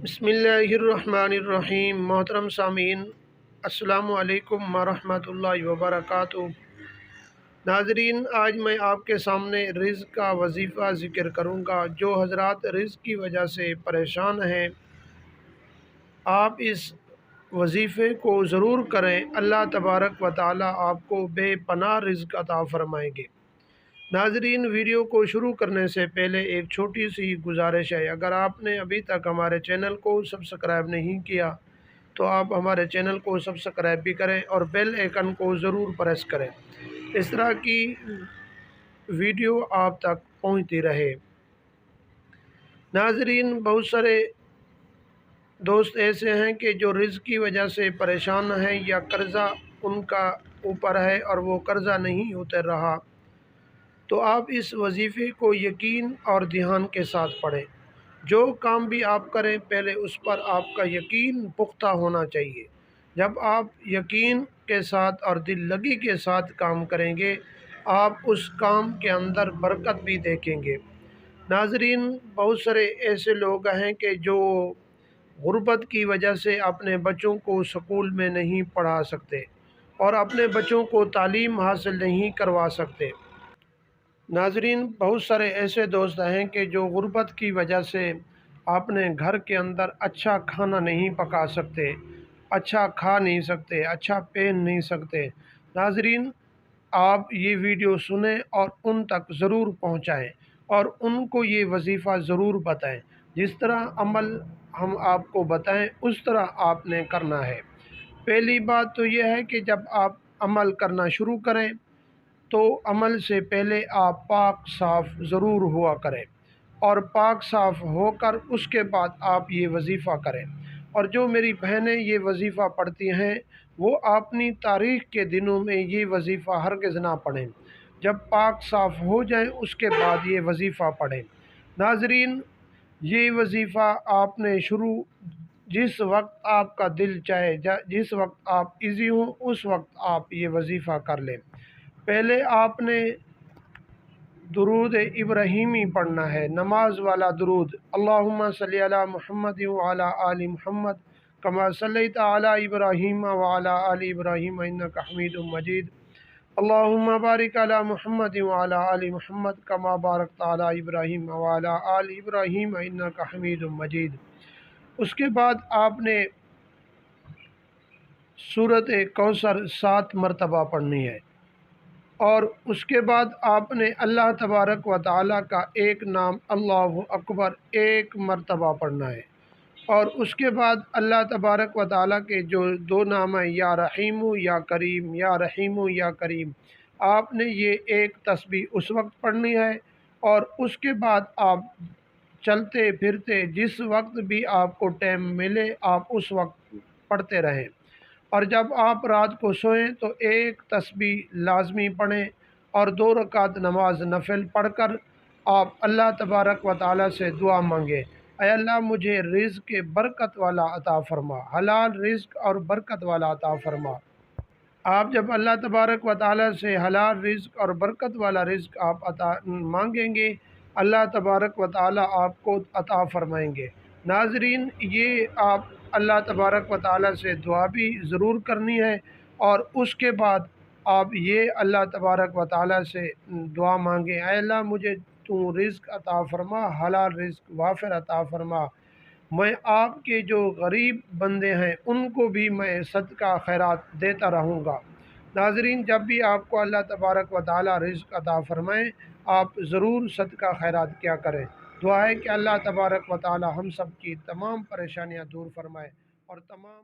بسم اللہ الرحمن الرحیم۔ محترم سامعین، السلام علیکم ورحمۃ اللہ وبرکاتہ۔ ناظرین، آج میں آپ کے سامنے رزق کا وظیفہ ذکر کروں گا۔ جو حضرات رزق کی وجہ سے پریشان ہیں، آپ اس وظیفے کو ضرور کریں۔ اللہ تبارک و تعالی آپ کو بے پناہ رزق عطا فرمائیں گے۔ ناظرین، ویڈیو کو شروع کرنے سے پہلے ایک چھوٹی سی گزارش ہے۔ اگر آپ نے ابھی تک ہمارے چینل کو سبسکرائب نہیں کیا تو آپ ہمارے چینل کو سبسکرائب بھی کریں اور بیل آئیکن کو ضرور پریس کریں، اس طرح کی ویڈیو آپ تک پہنچتی رہے۔ ناظرین، بہت سارے دوست ایسے ہیں کہ جو رزق کی وجہ سے پریشان ہیں یا قرضہ ان کا اوپر ہے اور وہ قرضہ نہیں اتر رہا، تو آپ اس وظیفے کو یقین اور دھیان کے ساتھ پڑھیں۔ جو کام بھی آپ کریں، پہلے اس پر آپ کا یقین پختہ ہونا چاہیے۔ جب آپ یقین کے ساتھ اور دل لگی کے ساتھ کام کریں گے، آپ اس کام کے اندر برکت بھی دیکھیں گے۔ ناظرین، بہت سارے ایسے لوگ ہیں کہ جو غربت کی وجہ سے اپنے بچوں کو سکول میں نہیں پڑھا سکتے اور اپنے بچوں کو تعلیم حاصل نہیں کروا سکتے۔ ناظرین، بہت سارے ایسے دوست ہیں کہ جو غربت کی وجہ سے اپنے گھر کے اندر اچھا کھانا نہیں پکا سکتے، اچھا کھا نہیں سکتے، اچھا پہن نہیں سکتے۔ ناظرین، آپ یہ ویڈیو سنیں اور ان تک ضرور پہنچائیں اور ان کو یہ وظیفہ ضرور بتائیں۔ جس طرح عمل ہم آپ کو بتائیں اس طرح آپ نے کرنا ہے۔ پہلی بات تو یہ ہے کہ جب آپ عمل کرنا شروع کریں تو عمل سے پہلے آپ پاک صاف ضرور ہوا کریں، اور پاک صاف ہو کر اس کے بعد آپ یہ وظیفہ کریں۔ اور جو میری بہنیں یہ وظیفہ پڑھتی ہیں وہ اپنی تاریخ کے دنوں میں یہ وظیفہ ہرگز نہ پڑھیں، جب پاک صاف ہو جائیں اس کے بعد یہ وظیفہ پڑھیں۔ ناظرین، یہ وظیفہ آپ نے شروع جس وقت آپ کا دل چاہے، جس وقت آپ ایزی ہوں اس وقت آپ یہ وظیفہ کر لیں۔ پہلے آپ نے درود ابراہیمی پڑھنا ہے، نماز والا درود۔ اللہم صلی علی محمد وعلی آل محمد کما صلیت علی ابراہیم وعلی آل ابراہیم انک حمید مجید۔ اللہم بارک علی محمد وعلی آل محمد کما بارکت علی ابراہیم وعلی آل ابراہیم انک حمید مجید۔ اس کے بعد آپ نے سورۃ کوثر 7 مرتبہ پڑھنی ہے، اور اس کے بعد آپ نے اللہ تبارک و تعالیٰ کا ایک نام اللہ اکبر 1 مرتبہ پڑھنا ہے، اور اس کے بعد اللہ تبارک و تعالیٰ کے جو 2 نام ہیں، یا رحیم یا کریم، یا رحیم یا کریم، آپ نے یہ ایک تسبیح اس وقت پڑھنی ہے۔ اور اس کے بعد آپ چلتے پھرتے جس وقت بھی آپ کو ٹائم ملے آپ اس وقت پڑھتے رہیں، اور جب آپ رات کو سوئیں تو ایک تسبیح لازمی پڑھیں اور 2 رکعت نماز نفل پڑھ کر آپ اللہ تبارک و تعالیٰ سے دعا مانگیں، اے اللہ مجھے رزق کے برکت والا عطا فرما، حلال رزق اور برکت والا عطا فرما۔ آپ جب اللہ تبارک و تعالیٰ سے حلال رزق اور برکت والا رزق آپ عطا مانگیں گے، اللہ تبارک و تعالیٰ آپ کو عطا فرمائیں گے۔ ناظرین، یہ آپ اللہ تبارک و تعالیٰ سے دعا بھی ضرور کرنی ہے، اور اس کے بعد آپ یہ اللہ تبارک و تعالیٰ سے دعا مانگیں، اے اللہ مجھے تو رزق عطا فرما، حلال رزق وافر عطا فرما۔ میں آپ کے جو غریب بندے ہیں ان کو بھی میں صدقہ خیرات دیتا رہوں گا۔ ناظرین، جب بھی آپ کو اللہ تبارک و تعالیٰ رزق عطا فرمائیں آپ ضرور صدقہ خیرات کیا کریں۔ دعا ہے کہ اللہ تبارک و تعالیٰ ہم سب کی تمام پریشانیاں دور فرمائے اور تمام